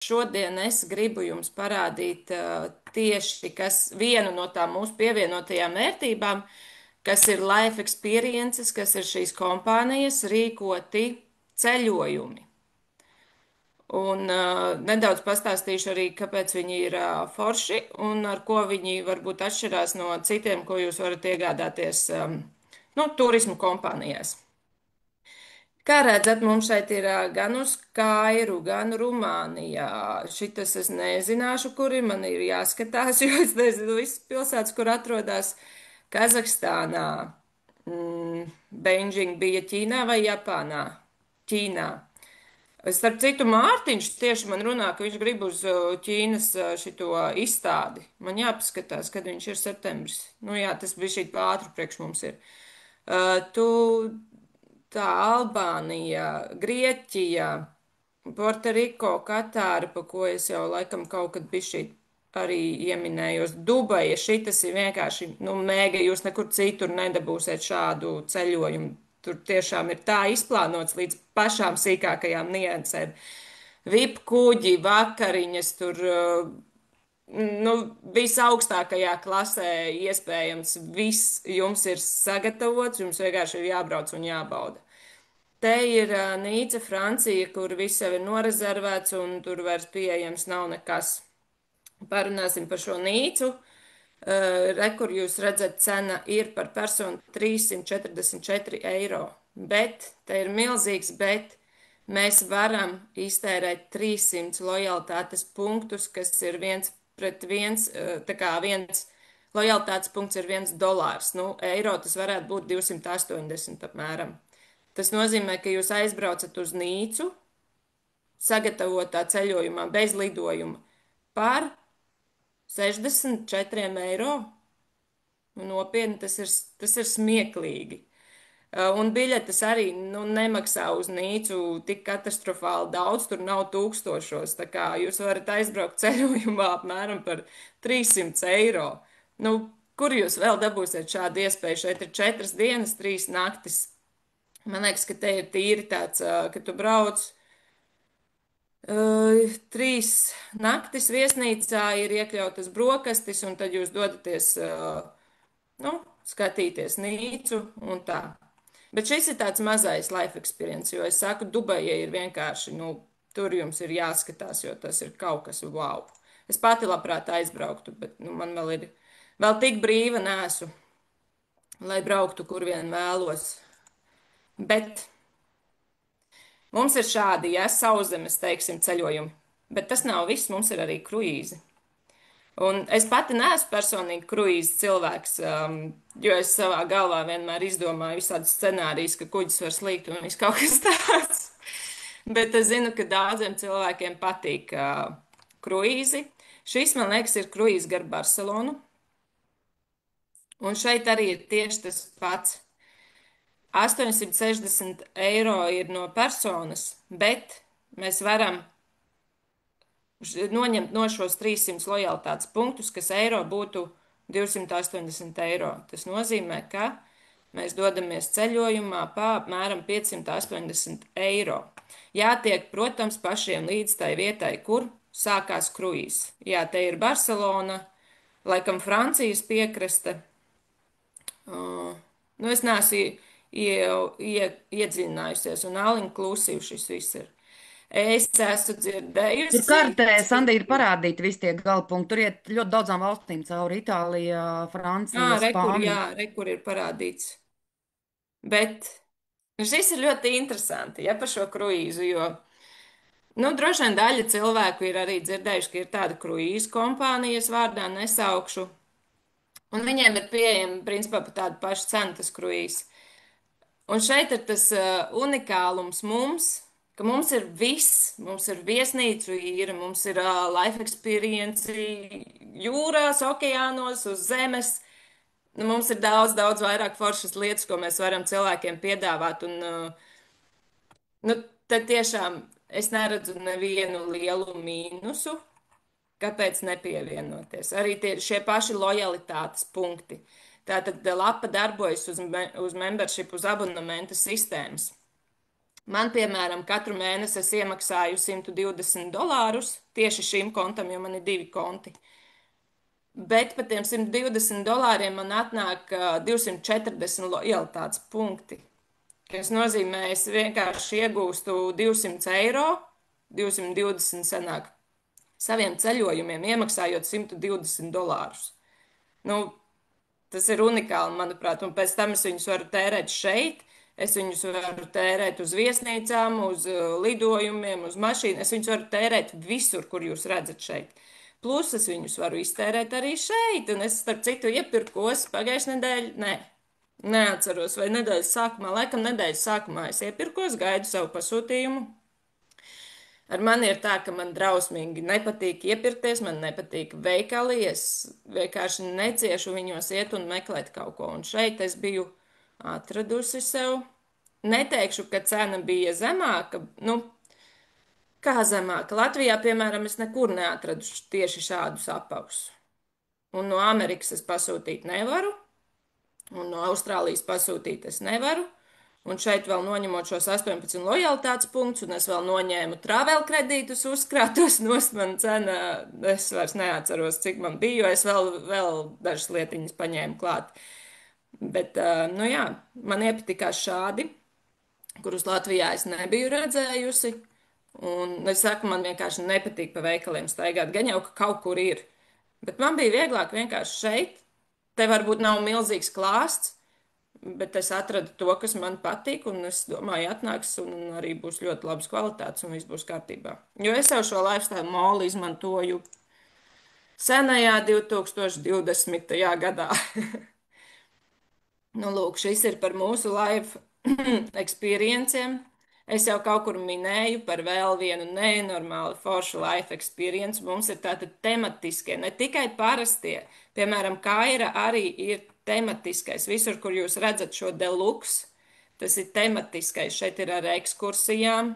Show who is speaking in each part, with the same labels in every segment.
Speaker 1: šodien es gribu jums parādīt tieši vienu no tām mūsu pievienotajām vērtībām, kas ir life experiences, kas ir šīs kompānijas rīkoti ceļojumi. Un nedaudz pastāstīšu arī, kāpēc viņi ir forši un ar ko viņi varbūt atšķirās no citiem, ko jūs varat iegādāties turismu kompānijās. Kā redzat, mums šeit ir gan uz Kairu, gan Rumānijā. Šitas es nezināšu, kuri man ir jāskatās, jo es nezinu visas pilsētas, kur atrodas Kazahstānā. Beidžing bija Ķīnā vai Japānā? Ķīnā. Starp citu, Mārtiņš tieši man runā, ka viņš grib uz Ķīnas šito izstādi. Man jāpaskatās, kad viņš ir septembris. Nu jā, tas bija šī pātru priekš mums ir. Tu tā Albānija, Grieķija, Puertoriko, Katāra, pa ko es jau laikam kaut kad bišķi arī ieminējos. Dubaja, šitas ir vienkārši, mēga, jūs nekur citur nedabūsiet šādu ceļojumu. Tur tiešām ir tā izplānots līdz pašām sīkākajām niansēm. VIP kuģi, vakariņas, tur visaugstākajā klasē iespējams viss jums ir sagatavots, jums vienkārši ir jābrauc un jābauda. Te ir Nīca, Francija, kur viss jau ir norezervēts un tur vairs pieejams nav nekas. Parunāsim par šo Nīcu. Kur jūs redzat, cena ir par personu 344 eiro. Bet, te ir milzīgs bet, mēs varam iztērēt 300 lojalitātes punktus, kas ir viens pret viens, tā kā viens lojalitātes punkts ir $1. Eiro tas varētu būt 280 apmēram. Tas nozīmē, ka jūs aizbraucat uz Nīcu, sagatavotā ceļojumā bez lidojuma par 64 eiro. Nopietni, tas ir smieklīgi. Un biļetes arī nemaksā uz Nīcu tik katastrofāli daudz, tur nav tūkstošos. Tā kā jūs varat aizbraukt ceļojumā apmēram par 300 eiro. Kur jūs vēl dabūsiet šādu iespēju? Šeit ir 4 dienas, 3 naktis. Man liekas, ka te ir tīri tāds, ka tu brauc 3 naktis viesnīcā, ir iekļautas brokastis, un tad jūs dodaties, skatīties Nīcu un tā. Bet šis ir tāds mazais life experience, jo es saku, Dubaja ir vienkārši, tur jums ir jāskatās, jo tas ir kaut kas wow. Es pati labprāt aizbrauktu, bet man vēl tik brīva nesu, lai brauktu, kur vien vēlos. Bet mums ir šādi, sauszemes, teiksim, ceļojumi. Bet tas nav viss, mums ir arī kruīzi. Un es pati neesmu personīgi kruīzes cilvēks, jo es savā galvā vienmēr izdomāju visādus scenārijus, ka kuģis var slīgt un viss kaut kas tāds. Bet es zinu, ka daudziem cilvēkiem patīk kruīzi. Šis, man liekas, ir kruīzes gar Barcelonu. Un šeit arī ir tieši tas pats. 860 eiro ir no personas, bet mēs varam noņemt no šos 300 lojalitātes punktus, kas eiro būtu 280 eiro. Tas nozīmē, ka mēs dodamies ceļojumā pa apmēram 580 eiro. Jātiek, protams, pašiem līdz tai vietai, kur sākās kruīzes. Jā, te ir Barcelona, laikam Francijas piekraste. Es neesmu iedziļinājusies, un all-inclusive šis viss ir. Es esmu dzirdējusi.
Speaker 2: Tur kartē, Sandī, ir parādīti visi tie galpunkti. Tur iet ļoti daudzām valstīm cauri - Itālija, Francija, Spānija.
Speaker 1: Rekur ir parādīts. Bet šis ir ļoti interesanti, ja par šo kruīzu, jo, droši vien daļa cilvēku ir arī dzirdējuši, ka ir tāda kruīzu kompānijas vārdā nesaukšu, un viņiem ir pieejama, principā, par tādu pašu cenu tas kruīzs. Un šeit ir tas unikālums mums, ka mums ir viss. Mums ir viesnīcu īra, mums ir life experience jūrās, okeānos, uz zemes. Mums ir daudz, daudz vairāk foršas lietas, ko mēs varam cilvēkiem piedāvāt. Un, tad tiešām es neredzu nevienu lielu mīnusu, kāpēc nepievienoties. Arī šie paši lojalitātes punkti. Tātad lapa darbojas uz membership, uz abonementa sistēmas. Man, piemēram, katru mēnesi es iemaksāju $120 tieši šim kontam, jo man ir divi konti. Bet par tiem $120 man atnāk 240 lojalitātes punkti, kas nozīmē, es vienkārši iegūstu 200 eiro, 220 senāk saviem ceļojumiem, iemaksājot $120. Nu, tas ir unikāli, manuprāt, un pēc tam es viņus varu tērēt šeit. Es viņus varu tērēt uz viesnīcām, uz lidojumiem, uz mašīnu. Es viņus varu tērēt visur, kur jūs redzat šeit. Plus es viņus varu iztērēt arī šeit. Un es, starp citu, iepirkos pagājušajā nedēļā. Nē, neatceros, vai nedēļas sākumā, laikam nedēļas sākumā es iepirkos, gaidu savu pasūtījumu. Ar mani ir tā, ka man drausmīgi nepatīk iepirkties, man nepatīk veikali. Es vienkārši neciešu viņos iet un meklēt kaut ko. Un šeit es biju atradusi sev. Neteikšu, ka cena bija zemāka. Nu, kā zemāka? Latvijā, piemēram, es nekur neatradu tieši šādus apavus. Un no Amerikas es pasūtīt nevaru, un no Austrālijas pasūtīt es nevaru. Un šeit vēl noņemot šos 18 lojalitātes punktus, un es vēl noņēmu travel kredītus uzkrātos nost, man cena, es vairs neatceros, cik man bija, jo es vēl dažas lietiņas paņēmu klāt. Bet, nu jā, man iepatikās šādi, kurus Latvijā es nebiju redzējusi. Un es saku, man vienkārši nepatīk pa veikaliem staigāt, gan jau, ka kaut kur ir. Bet man bija vieglāk vienkārši šeit. Te varbūt nav milzīgs klāsts, bet es atradu to, kas man patīk, un es domāju, atnāks un arī būs ļoti labas kvalitātes, un viss būs kārtībā. Jo es jau šo lifestyle molu izmantoju senajā 2020. gadā. Nu, lūk, šis ir par mūsu live experienciem. Es jau kaut kur minēju par vēl vienu nenormālu foršu life experience. Mums ir tātad tematiskie, ne tikai parastie. Piemēram, Kaira arī ir tematiskais. Visur, kur jūs redzat šo deluxe, tas ir tematiskais. Šeit ir ar ekskursijām.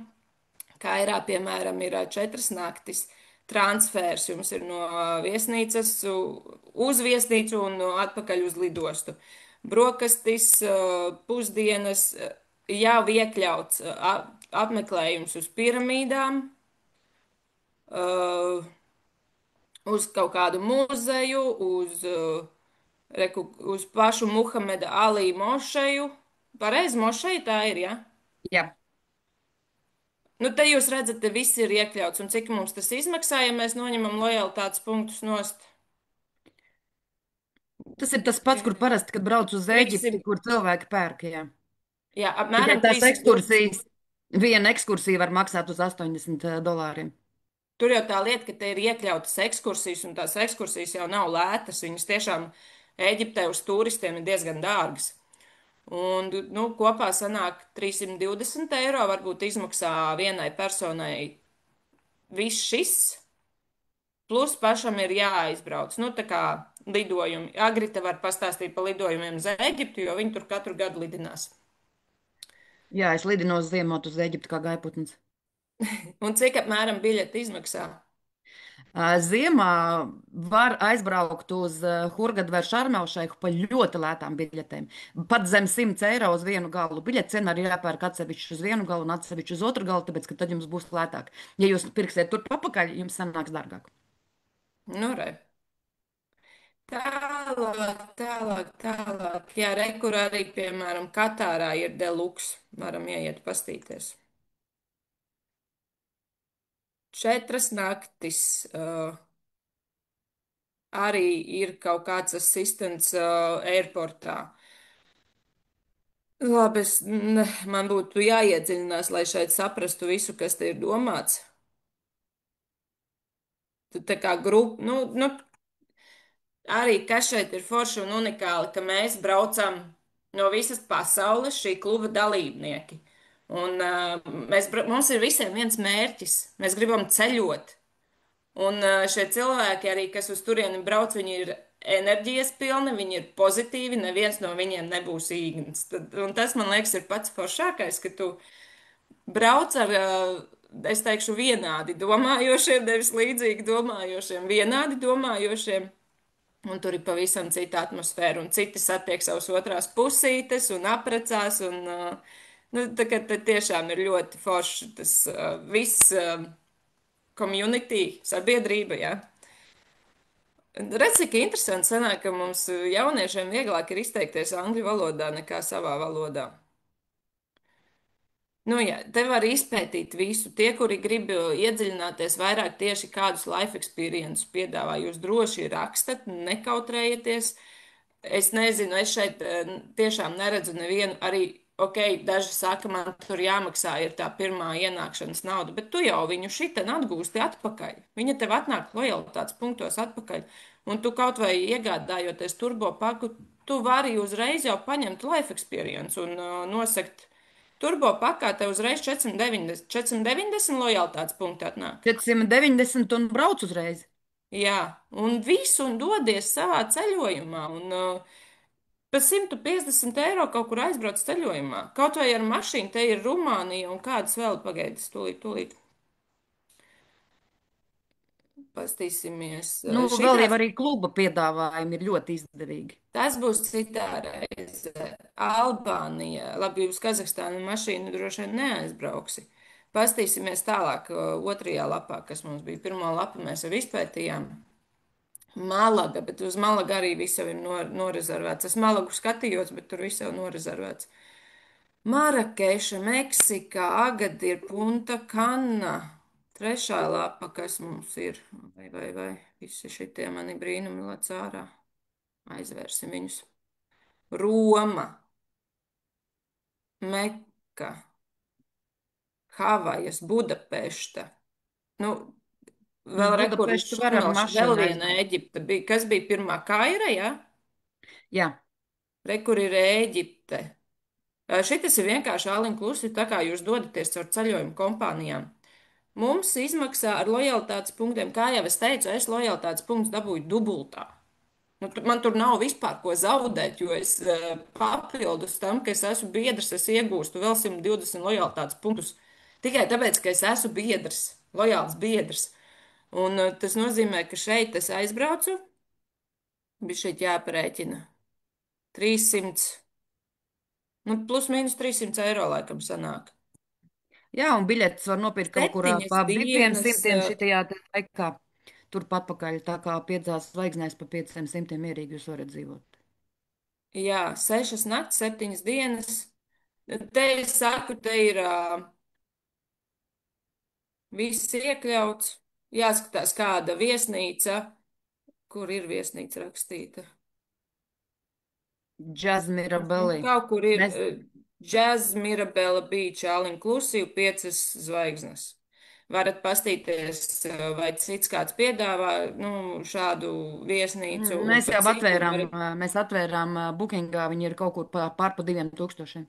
Speaker 1: Kairā, piemēram, ir 4 naktis transfers. Jums ir no viesnīcas uz viesnīcu un atpakaļ uz lidostu. Brokastis, pusdienas, jau iekļauts apmeklējums uz piramīdām, uz kaut kādu muzeju, uz pašu Muhameda Alī mošeju. Pareizi, mošeja tā ir, ja?
Speaker 2: Jā,
Speaker 1: Nu, te jūs redzat, te viss ir iekļauts, un cik mums tas izmaksā, ja mēs noņemam lojalitātes punktus nost?
Speaker 2: tas ir tas pats, kur parasti, kad brauc uz Ēģipti,
Speaker 1: 300,
Speaker 2: kur cilvēki pērk. Jā.
Speaker 1: jā,
Speaker 2: Tikai
Speaker 1: apmēram
Speaker 2: tās
Speaker 1: 320.
Speaker 2: ekskursijas, viena ekskursija var maksāt uz $80.
Speaker 1: Tur jau tā lieta, ka te ir iekļautas ekskursijas, un tās ekskursijas jau nav lētas. Viņas tiešām Ēģiptē uz turistiem ir diezgan dārgas. Un, nu, kopā sanāk 320 eiro, varbūt izmaksā vienai personai viss šis, plus pašam ir jāaizbrauc. Nu, tā kā lidojumi. Agrita var pastāstīt par lidojumiem uz Ēģiptu, jo viņi tur katru gadu lidinās.
Speaker 2: Jā, es lidinos ziemot uz Ēģipti kā gaiputns.
Speaker 1: Un cik apmēram biļeti izmaksā?
Speaker 2: Ziemā var aizbraukt uz Hurgadu vai Šarmelšeiku pa ļoti lētām biļetēm. Pat zem 100 eiro uz vienu galu. Biļete cena arī jāpērk atsevišķi uz vienu galu un atsevišķi uz otru galu, tāpēc, ka tad jums būs lētāk. Ja jūs pirksiet tur papakaļ, jums sanāks dārgāk.
Speaker 1: Nu, re. Tālāk, tālāk, tālāk. Jā, re, kur arī, piemēram, Katārā ir deluxe. Varam ieiet pastīties. 4 naktis. Arī ir kaut kāds asistents airportā. Labi, man būtu jāiedziļinās, lai šeit saprastu visu, kas te ir domāts. Tad tā kā grupa, nu, arī kas šeit ir forši un unikāli, ka mēs braucam no visas pasaules, šī kluba dalībnieki. Un mums ir visiem viens mērķis. Mēs gribam ceļot. Un šie cilvēki arī, kas uz turieni brauc, viņi ir enerģijas pilni, viņi ir pozitīvi, neviens no viņiem nebūs īgns. Un tas, man liekas, ir pats foršākais, ka tu brauc ar, es teikšu, vienādi domājošiem, nevis līdzīgi domājošiem, vienādi domājošiem. Un tur ir pavisam cita atmosfēra, un citi satiek savus otrās pusītes un aprecās, un Nu, tā kā te tiešām ir ļoti forši tas viss community, sabiedrība, jā. Redz, cik interesanti sanāk, ka mums jauniešiem vieglāk ir izteikties angļu valodā nekā savā valodā. Nu, jā, te var izpētīt visu. Tie, kuri grib iedziļināties vairāk tieši kādus life experiences piedāvā, jūs droši rakstat, nekautrējieties. Es nezinu, es šeit tiešām neredzu nevienu arī, ok, daži saka, man tur jāmaksā ir tā pirmā ienākšanas nauda, bet tu jau viņu šitien atgūsti atpakaļ. Viņa tev atnāk lojalitātes punktos atpakaļ, un tu kaut vai iegādājoties turbo paku, tu vari uzreiz jau paņemt life experience un nosakt turbo pakā tev uzreiz 490, 490 lojalitātes punkti atnāk.
Speaker 2: 490 un brauc uzreiz.
Speaker 1: Jā, un visu un dodies savā ceļojumā. Un, pa 150 € kaut kur aizbrauc ceļojumā. Kaut vai ar mašīnu, te ir Rumānija un kādas vēl pagaidas, tūlīt, tūlīt. Pastīsimies.
Speaker 2: Nu, vēl jau
Speaker 1: Šitās,
Speaker 2: arī kluba piedāvājumi ir ļoti izdevīgi.
Speaker 1: tas būs citā reize. Albānija, labi, uz Kazahstānu mašīnu droši vien neaizbrauksi. Pastīsimies tālāk, otrajā lapā, kas mums bija. Pirmā lapa mēs jau izpētījām. Malaga, bet uz Malaga arī viss jau ir norezervēts. Es Malagu skatījos, bet tur viss jau norezervēts. Marakeša, Meksika, Agadir, Punta Kana. Trešā lapa, kas mums ir. Vai, visi šitie mani brīnumi lec ārā. Aizvērsim viņus. Roma, Meka, Havajas, Budapešta. Nu,
Speaker 2: Uz
Speaker 1: vēl rekurors
Speaker 2: Budapeštu var ar
Speaker 1: Šarmelš, vēl
Speaker 2: mašīnu
Speaker 1: viena
Speaker 2: aizbraukt.
Speaker 1: Eģipte bija. Kas bija pirmā? Kaira, jā? Ja?
Speaker 2: Jā,
Speaker 1: Rekur ir Ēģipte. Šitas ir vienkārši all-inclusive, tā kā jūs dodaties caur ceļojumu kompānijām. Mums izmaksā ar lojalitātes punktiem, kā jau es teicu, es lojalitātes punktus dabūju dubultā. Nu, man tur nav vispār ko zaudēt, jo es papildus tam, ka es esmu biedrs, es iegūstu vēl 120 lojalitātes punktus. Tikai tāpēc, ka es esmu biedrs, lojāls biedrs. Un tas nozīmē, ka šeit es aizbraucu, bija šeit jāparēķina 300. Nu, plus mīnus 300 € laikam sanāk.
Speaker 2: jā, un biļetes var nopirkt kaut kur
Speaker 1: Septiņas
Speaker 2: pa diviem
Speaker 1: dienas,
Speaker 2: simtiem šitajā te laikā. Turpat pakaļ, tā kā piedzās zvaigznēs pa 500 mierīgi jūs varat dzīvot.
Speaker 1: jā, 6 naktis, 7 dienas. Te es saku, te ir viss iekļauts. Jāskatās, kāda viesnīca, kur ir viesnīca rakstīta.
Speaker 2: Džaz
Speaker 1: Nu,
Speaker 2: Mirabelī.
Speaker 1: kaut kur ir
Speaker 2: Mēs,
Speaker 1: Jazz, Mirabella Beach, All Inclusive, 5 zvaigznes. Varat pastīties, vai cits kāds piedāvā nu, šādu viesnīcu, un
Speaker 2: mēs
Speaker 1: pa
Speaker 2: jau
Speaker 1: citu
Speaker 2: atvērām,
Speaker 1: varat.
Speaker 2: mēs atvērām bookingā, viņi ir kaut kur pār pa 2000.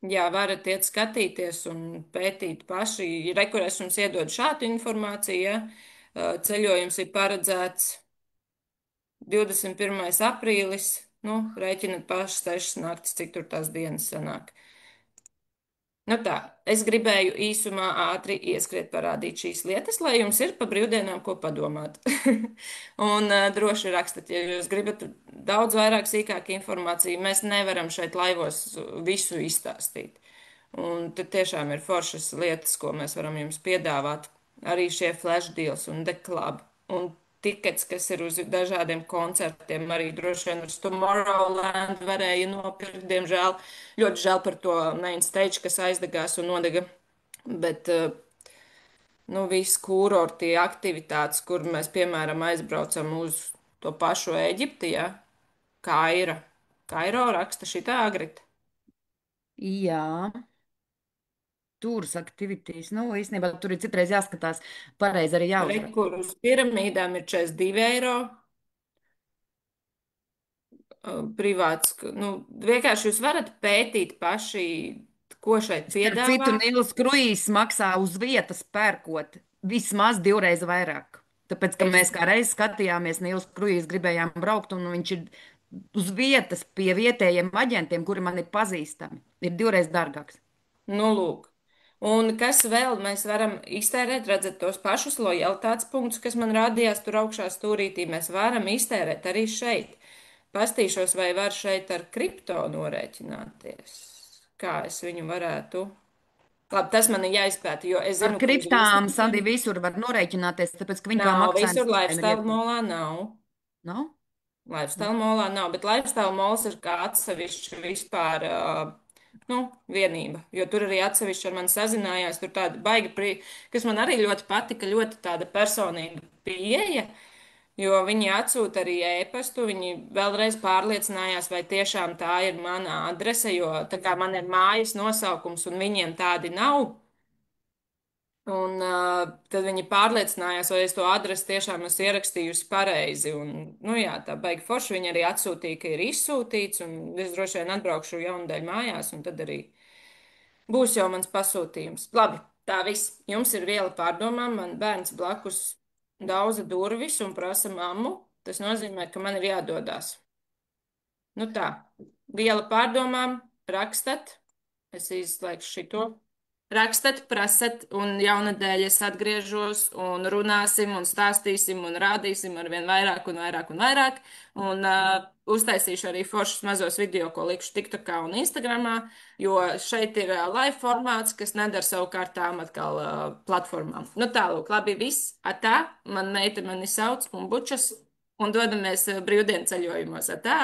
Speaker 1: Jā, varat iet skatīties un pētīt paši. Rekur es jums iedodu šādu informāciju, ja ceļojums ir paredzēts 21. aprīlis. Nu, rēķinat paši 6 naktis, cik tur tās dienas sanāk. Nu tā, es gribēju īsumā ātri ieskriet parādīt šīs lietas, lai jums ir pa brīvdienām ko padomāt. Un droši rakstat, ja jūs gribat daudz vairāk sīkāku informāciju. Mēs nevaram šeit laivos visu izstāstīt. Un tad tiešām ir foršas lietas, ko mēs varam jums piedāvāt. Arī šie flash deals un the club. Un tikets, kas ir uz dažādiem koncertiem, arī droši vien uz Tomorrowland varēja nopirkt, diemžēl. Ļoti žēl par to main stage, kas aizdegās un nodega. Bet, nu, viss kūrorti aktivitātes, kur mēs, piemēram, aizbraucam uz to pašu Eģipti, ja? Kaira. Kairo raksta šitā agrita.
Speaker 2: Jā, turas aktivitātes. Nu, īstenībā tur ir citreiz jāskatās, pareizi arī jāuzraksta.
Speaker 1: Rekur uz piramīdām ir 42 € privāts. Nu, vienkārši jūs varat pētīt paši, ko šeit
Speaker 2: Starp citu,
Speaker 1: piedāvā.
Speaker 2: Nīls Kruijs maksā uz vietas pērkot vismaz 2 reizes vairāk. Tāpēc, ka
Speaker 1: Es,
Speaker 2: mēs kā reiz skatījāmies, Nīls Kruijs gribējām braukt, un viņš ir uz vietas pie vietējiem aģentiem, kuri man ir pazīstami. Ir 2 reizes dārgāks.
Speaker 1: nu, lūk. Un kas vēl mēs varam iztērēt, redzat tos pašus lojalitātes punktus, kas man rādījās tur augšā stūrītī, mēs varam iztērēt arī šeit. Pastīšos, vai var šeit ar kripto norēķināties. kā es viņu varētu. Labi, tas man ir jāizpēta, jo es
Speaker 2: Ar
Speaker 1: zinu, ka ir
Speaker 2: kriptām Sandi
Speaker 1: Instagram.
Speaker 2: visur var norēķināties, tāpēc, ka viņi kā
Speaker 1: Nav,
Speaker 2: maksājuma
Speaker 1: visur
Speaker 2: sistēma ir
Speaker 1: lifestyle
Speaker 2: iekļauta.
Speaker 1: molā nav.
Speaker 2: Nav?
Speaker 1: Lifestyle
Speaker 2: Nu.
Speaker 1: molā nav, bet lifestyle mols ir kā atsevišķa vispār, nu, vienība. Jo tur arī atsevišķi ar mani sazinājās, tur tāda baiga, kas man arī ļoti patika, ļoti tāda personīga pieeja. Jo viņi atsūta arī ēpastu, viņi vēlreiz pārliecinājās, vai tiešām tā ir mana adrese, jo tā kā man ir mājas nosaukums un viņiem tādi nav. Un tad viņi pārliecinājās, vai es to adresi tiešām esmu ierakstījusi pareizi. Un, nu jā, tā baigi forši viņi arī atsūtīja, ka ir izsūtīts, un es droši vien atbraukšu jaunadēļ mājās, un tad arī būs jau mans pasūtījums. Labi, tā viss. Jums ir viela pārdomām, man bērns blakus dauza durvis un prasa mammu. Tas nozīmē, ka man ir jādodas. Nu tā, viela pārdomām, rakstat. Es izslēgšu šito. Rakstat, prasat, un jaunadēļ es atgriežos un runāsim un stāstīsim un rādīsim ar vien vairāk un vairāk un vairāk. Un uztaisīšu arī foršus mazos video, ko likšu TikTokā un Instagramā, jo šeit ir live formāts, kas nedara savukārt tām atkal platformām. Nu tālūk, labi, viss. Atā, man meita mani sauc un bučas, un dodamies brīvdienu ceļojumos. Atā!